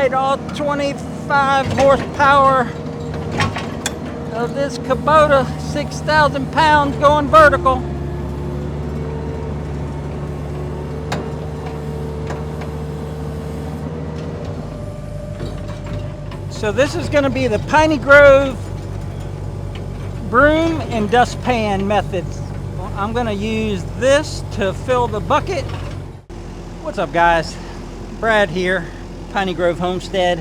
right, all 25 horsepower of this Kubota, 6,000 pounds going vertical. So this is going to be the Piney Grove broom and dustpan method. I'm going to use this to fill the bucket. What's up, guys? Brad here, Piney Grove Homestead.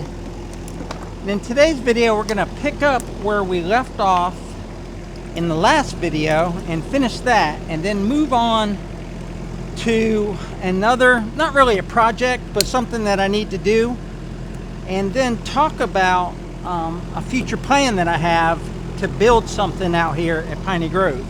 And in today's video, we're going to pick up where we left off in the last video and finish that, and then move on to another, not really a project, but something that I need to do, and then talk about a future plan that I have to build something out here at Piney Grove.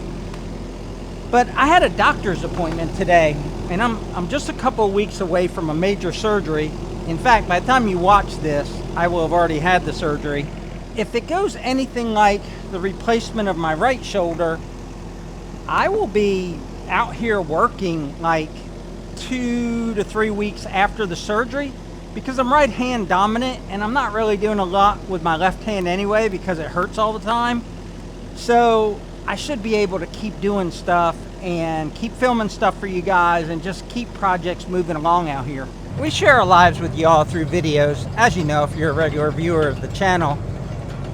But I had a doctor's appointment today, and I'm just a couple of weeks away from a major surgery. In fact, by the time you watch this, I will have already had the surgery. If it goes anything like the replacement of my right shoulder, I will be out here working like 2 to 3 weeks after the surgery, because I'm right hand dominant and I'm not really doing a lot with my left hand anyway because it hurts all the time. So I should be able to keep doing stuff and keep filming stuff for you guys and just keep projects moving along out here. We share our lives with y'all through videos, as you know if you're a regular viewer of the channel.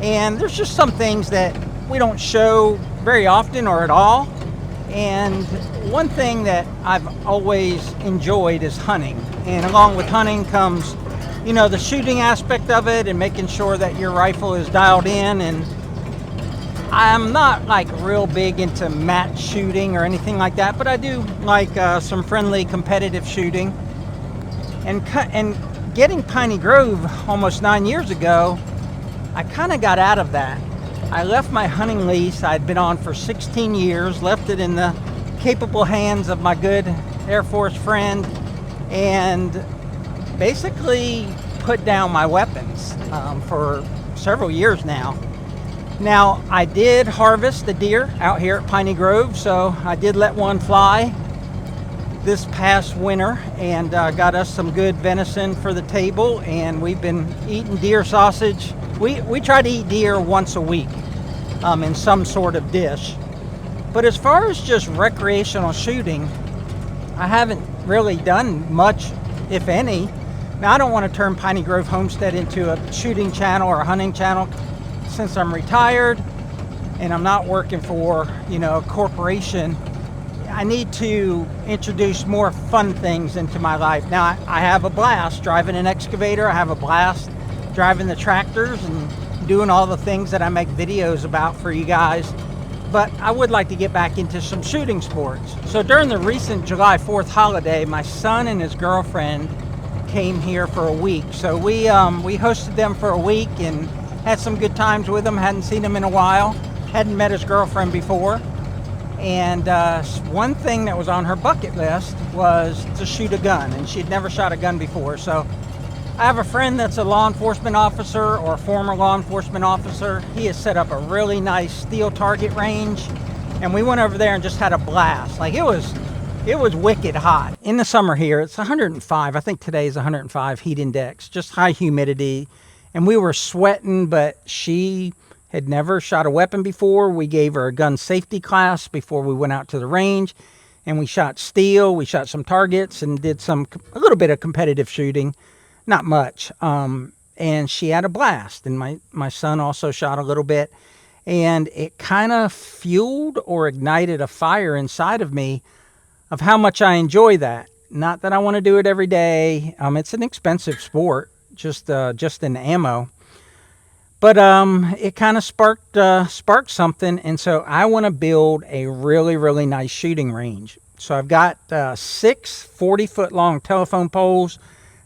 And there's just some things that we don't show very often or at all. And one thing that I've always enjoyed is hunting. And along with hunting comes, you know, the shooting aspect of it and making sure that your rifle is dialed in. And I'm not like real big into match shooting or anything like that, but I do like some friendly competitive shooting. And getting Piney Grove almost 9 years ago, I kind of got out of that. I left my hunting lease I'd been on for 16 years, left it in the capable hands of my good Air Force friend, and basically put down my weapons for several years now. Now, I did harvest the deer out here at Piney Grove, so I did let one fly this past winter and got us some good venison for the table, and we've been eating deer sausage. We try to eat deer once a week in some sort of dish. But as far as just recreational shooting, I haven't really done much, if any. Now, I don't want to turn Piney Grove Homestead into a shooting channel or a hunting channel since I'm retired and I'm not working for, you know, a corporation. I need to introduce more fun things into my life. Now, I have a blast driving an excavator. I have a blast driving the tractors and doing all the things that I make videos about for you guys. But I would like to get back into some shooting sports. So during the recent July 4th holiday, my son and his girlfriend came here for a week. So we hosted them for a week and had some good times with them. Hadn't seen him in a while. Hadn't met his girlfriend before. And one thing that was on her bucket list was to shoot a gun, and she'd never shot a gun before. So I have a friend that's a law enforcement officer or a former law enforcement officer. He has set up a really nice steel target range, and we went over there and just had a blast. Like, it was wicked hot. In the summer here, it's 105. I think today is 105 heat index, just high humidity. And we were sweating, but she had never shot a weapon before. We gave her a gun safety class before we went out to the range, and we shot steel, we shot some targets, and did a little bit of competitive shooting, not much. And she had a blast, and my son also shot a little bit, and it kind of fueled or ignited a fire inside of me of how much I enjoy that. Not that I want to do it every day. It's an expensive sport, just in ammo. But it kind of sparked something, and so I want to build a really, really nice shooting range. So I've got 6 40-foot long telephone poles.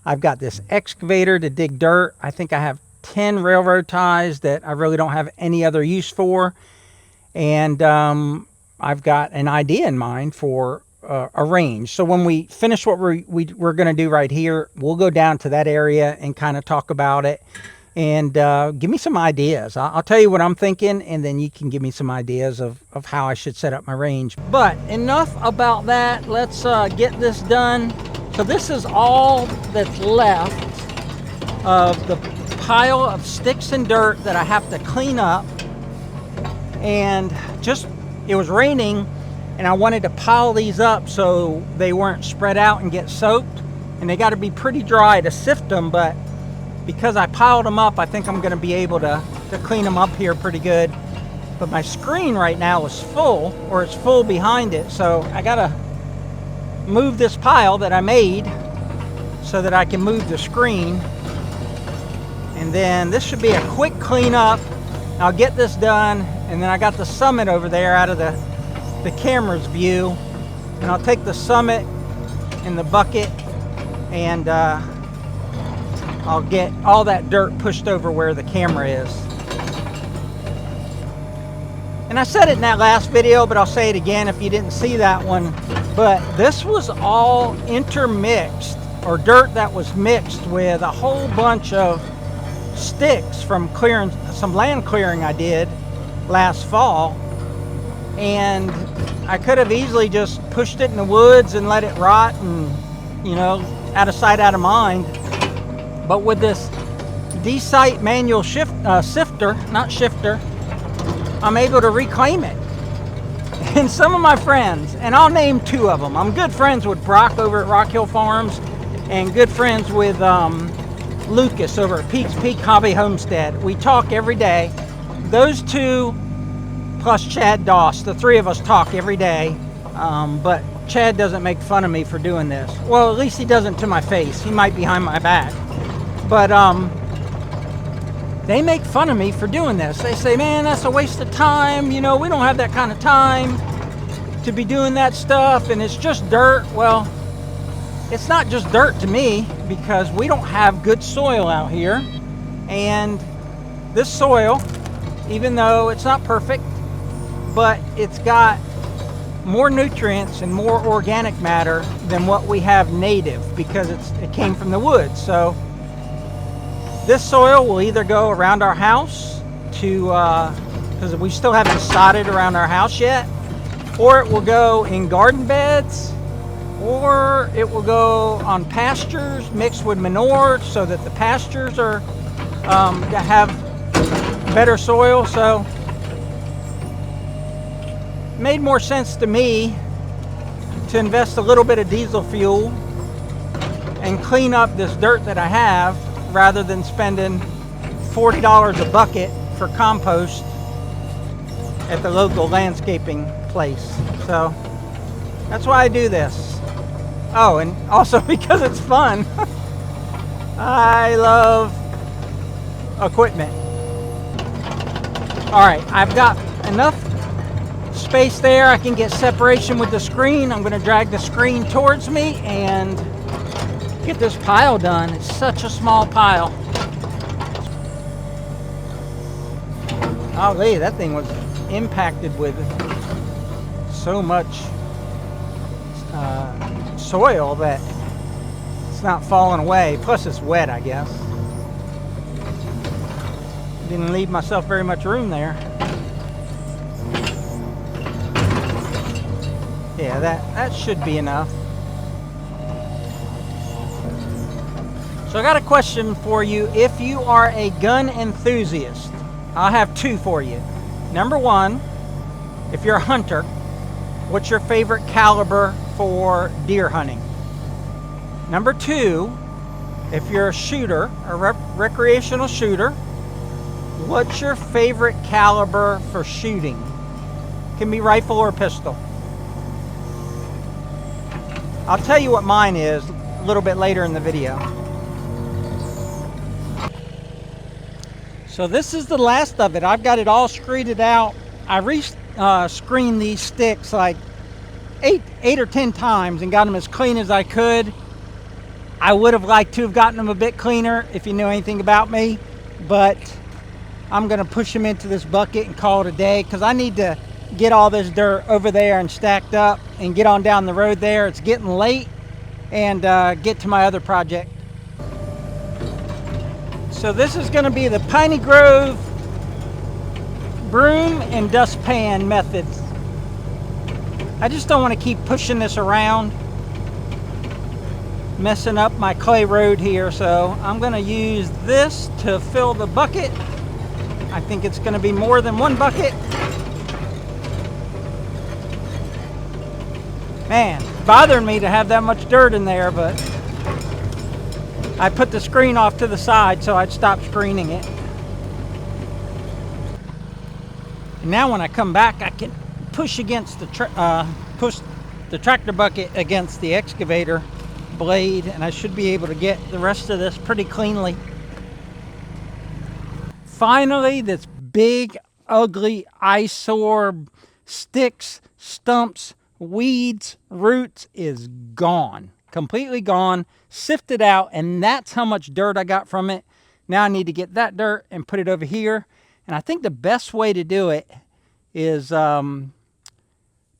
I've got this excavator to dig dirt. I think I have 10 railroad ties that I really don't have any other use for. And I've got an idea in mind for a range. So when we finish what we're going to do right here, we'll go down to that area and kind of talk about it. And give me some ideas. I'll tell you what I'm thinking, and then you can give me some ideas of how I should set up my range. But enough about that. Let's get this done. So this is all that's left of the pile of sticks and dirt that I have to clean up. And it was raining, and I wanted to pile these up so they weren't spread out and get soaked. And they got to be pretty dry to sift them, but because I piled them up, I think I'm going to be able to clean them up here pretty good. But my screen right now is full, or it's full behind it, so I got to move this pile that I made so that I can move the screen. And then this should be a quick cleanup. I'll get this done, and then I got the summit over there out of the camera's view, and I'll take the summit in the bucket, and I'll get all that dirt pushed over where the camera is. And I said it in that last video, but I'll say it again if you didn't see that one. But this was all intermixed, or dirt that was mixed with a whole bunch of sticks from clearing, some land clearing I did last fall. And I could have easily just pushed it in the woods and let it rot and, you know, out of sight, out of mind. But with this D-Site manual sifter, not shifter, I'm able to reclaim it. And some of my friends, and I'll name two of them. I'm good friends with Brock over at Rock Hill Farms, and good friends with Lucas over at Peaks Peak Hobby Homestead. We talk every day. Those two, plus Chad Doss, the three of us talk every day. But Chad doesn't make fun of me for doing this. Well, at least he doesn't to my face. He might behind my back. But they make fun of me for doing this. They say, man, that's a waste of time. You know, we don't have that kind of time to be doing that stuff, and it's just dirt. Well, it's not just dirt to me, because we don't have good soil out here. And this soil, even though it's not perfect, but it's got more nutrients and more organic matter than what we have native, because it came from the woods. So this soil will either go around our house to, because we still haven't sodded around our house yet, or it will go in garden beds, or it will go on pastures mixed with manure so that the pastures are have better soil. So it made more sense to me to invest a little bit of diesel fuel and clean up this dirt that I have, rather than spending $40 a bucket for compost at the local landscaping place. So that's why I do this. Oh, and also because it's fun. I love equipment. All right, I've got enough space there. I can get separation with the screen. I'm going to drag the screen towards me and get this pile done. It's such a small pile. Golly, that thing was impacted with so much soil that it's not falling away. Plus it's wet, I guess. Didn't leave myself very much room there. Yeah, that should be enough. So I got a question for you. If you are a gun enthusiast, I'll have two for you. Number one, if you're a hunter, what's your favorite caliber for deer hunting? Number two, if you're a shooter, a recreational shooter, what's your favorite caliber for shooting? It can be rifle or pistol. I'll tell you what mine is a little bit later in the video. So this is the last of it. I've got it all screeded out. I screened these sticks like eight or 10 times and got them as clean as I could. I would have liked to have gotten them a bit cleaner if you know anything about me, but I'm gonna push them into this bucket and call it a day, because I need to get all this dirt over there and stacked up and get on down the road there. It's getting late, and get to my other project. So this is going to be the Piney Grove broom and dustpan method. I just don't want to keep pushing this around. messing up my clay road here, so I'm going to use this to fill the bucket. I think it's going to be more than one bucket. Man, it's bothering me to have that much dirt in there, but I put the screen off to the side so I'd stop screening it. And now when I come back, I can push against the tractor bucket against the excavator blade, and I should be able to get the rest of this pretty cleanly. Finally, this big, ugly eyesore, sticks, stumps, weeds, roots is gone. Completely gone, sifted out, and that's how much dirt I got from it. Now I need to get that dirt and put it over here. And I think the best way to do it is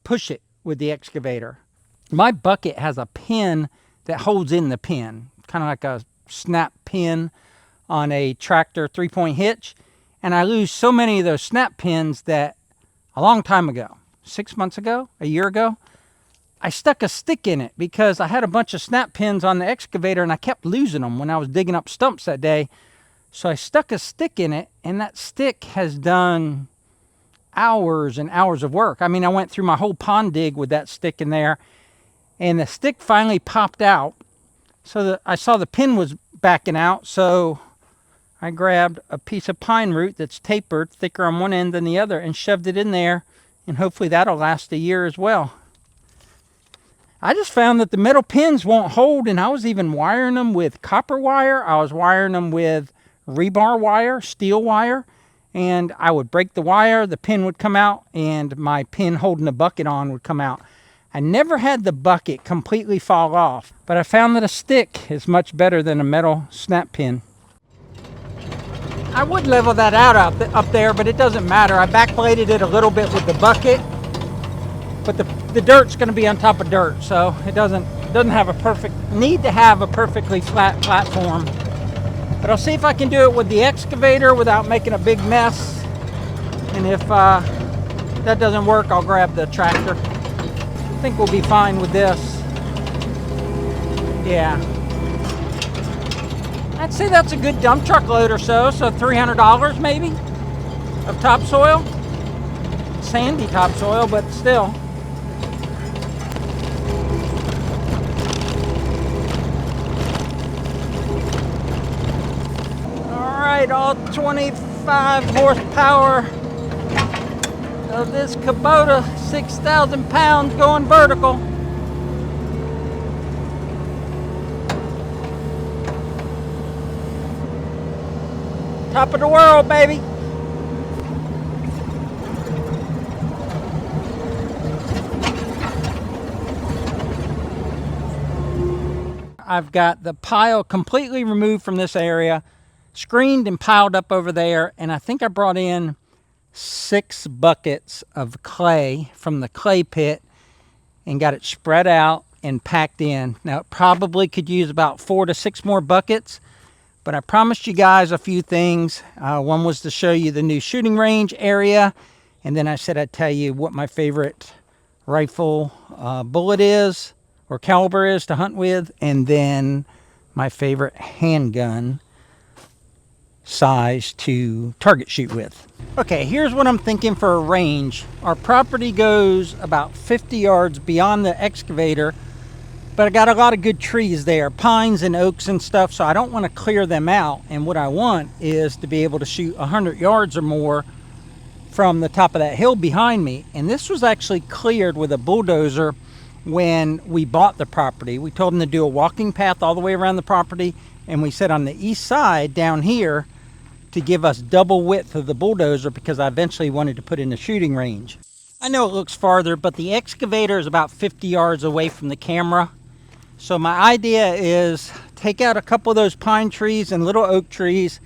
push it with the excavator. My bucket has a pin that holds in the pin, kind of like a snap pin on a tractor 3-point hitch. And I lose so many of those snap pins that a long time ago, 6 months ago, a year ago, I stuck a stick in it because I had a bunch of snap pins on the excavator and I kept losing them when I was digging up stumps that day. So I stuck a stick in it, and that stick has done hours and hours of work. I mean, I went through my whole pond dig with that stick in there, and the stick finally popped out. So I saw the pin was backing out, so I grabbed a piece of pine root that's tapered, thicker on one end than the other, and shoved it in there, and hopefully that'll last a year as well. I just found that the metal pins won't hold, and I was even wiring them with copper wire. I was wiring them with rebar wire, steel wire, and I would break the wire, the pin would come out, and my pin holding the bucket on would come out. I never had the bucket completely fall off, but I found that a stick is much better than a metal snap pin. I would level that out up there, but it doesn't matter. I backbladed it a little bit with the bucket, but the dirt's going to be on top of dirt, so it doesn't have a perfectly flat platform. But I'll see if I can do it with the excavator without making a big mess. And if that doesn't work, I'll grab the tractor. I think we'll be fine with this. Yeah. I'd say that's a good dump truck load or so. So $300 maybe of topsoil. Sandy topsoil, but still. All 25 horsepower of this Kubota 6,000 pounds going vertical. Top of the world, baby. I've got the pile completely removed from this area, screened and piled up over there, and I think I brought in 6 buckets of clay from the clay pit and got it spread out and packed in. Now it probably could use about 4 to 6 more buckets, but I promised you guys a few things. One was to show you the new shooting range area, and then I said I'd tell you what my favorite rifle bullet is, or caliber is to hunt with, and then my favorite handgun size to target shoot with. Okay, here's what I'm thinking for a range. Our property goes about 50 yards beyond the excavator, but I got a lot of good trees there, pines and oaks and stuff, so I don't want to clear them out. And what I want is to be able to shoot 100 yards or more from the top of that hill behind me. And this was actually cleared with a bulldozer when we bought the property. We told them to do a walking path all the way around the property, and we said on the east side down here to give us double width of the bulldozer because I eventually wanted to put in a shooting range. I know it looks farther, but the excavator is about 50 yards away from the camera. So my idea is take out a couple of those pine trees and little oak trees,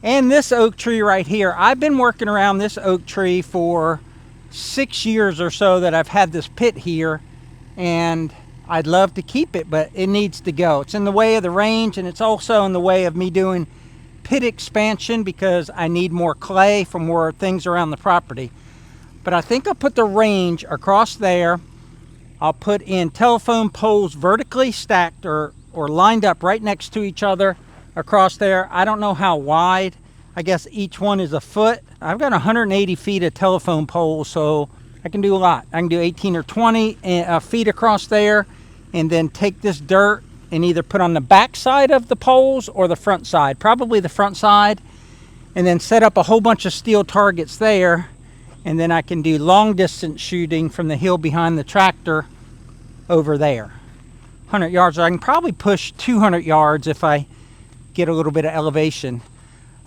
and this oak tree right here. I've been working around this oak tree for 6 years or so that I've had this pit here, and I'd love to keep it, but it needs to go. It's in the way of the range, and it's also in the way of me doing pit expansion because I need more clay for more things around the property. But I think I'll put the range across there. I'll put in telephone poles vertically stacked or or lined up right next to each other across there. I don't know how wide. I guess each one is a foot. I've got 180 feet of telephone poles, so I can do a lot. I can do 18 or 20 feet across there, and then take this dirt and either put on the back side of the poles or the front side, probably the front side, and then set up a whole bunch of steel targets there, and then I can do long distance shooting from the hill behind the tractor over there. 100 yards. I can probably push 200 yards if I get a little bit of elevation.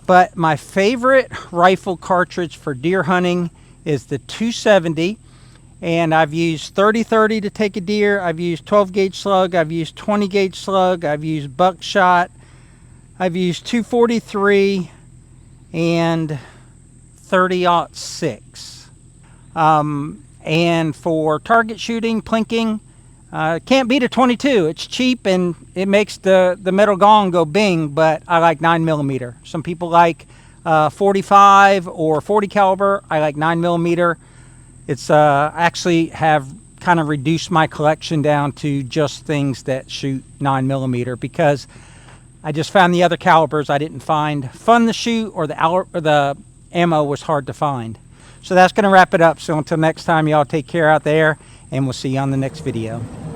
But my favorite rifle cartridge for deer hunting is the 270, and I've used 30-30 to take a deer. I've used 12 gauge slug, I've used 20 gauge slug, I've used buckshot, I've used 243 and 30-06. And for target shooting, plinking, can't beat a 22. It's cheap and it makes the metal gong go bing, but I like 9mm. Some people like 45 or 40 caliber. I like 9mm. It's actually have kind of reduced my collection down to just things that shoot 9mm, because I just found the other calibers I didn't find fun to shoot, or the ammo was hard to find. So that's going to wrap it up. So until next time, y'all take care out there, and we'll see you on the next video.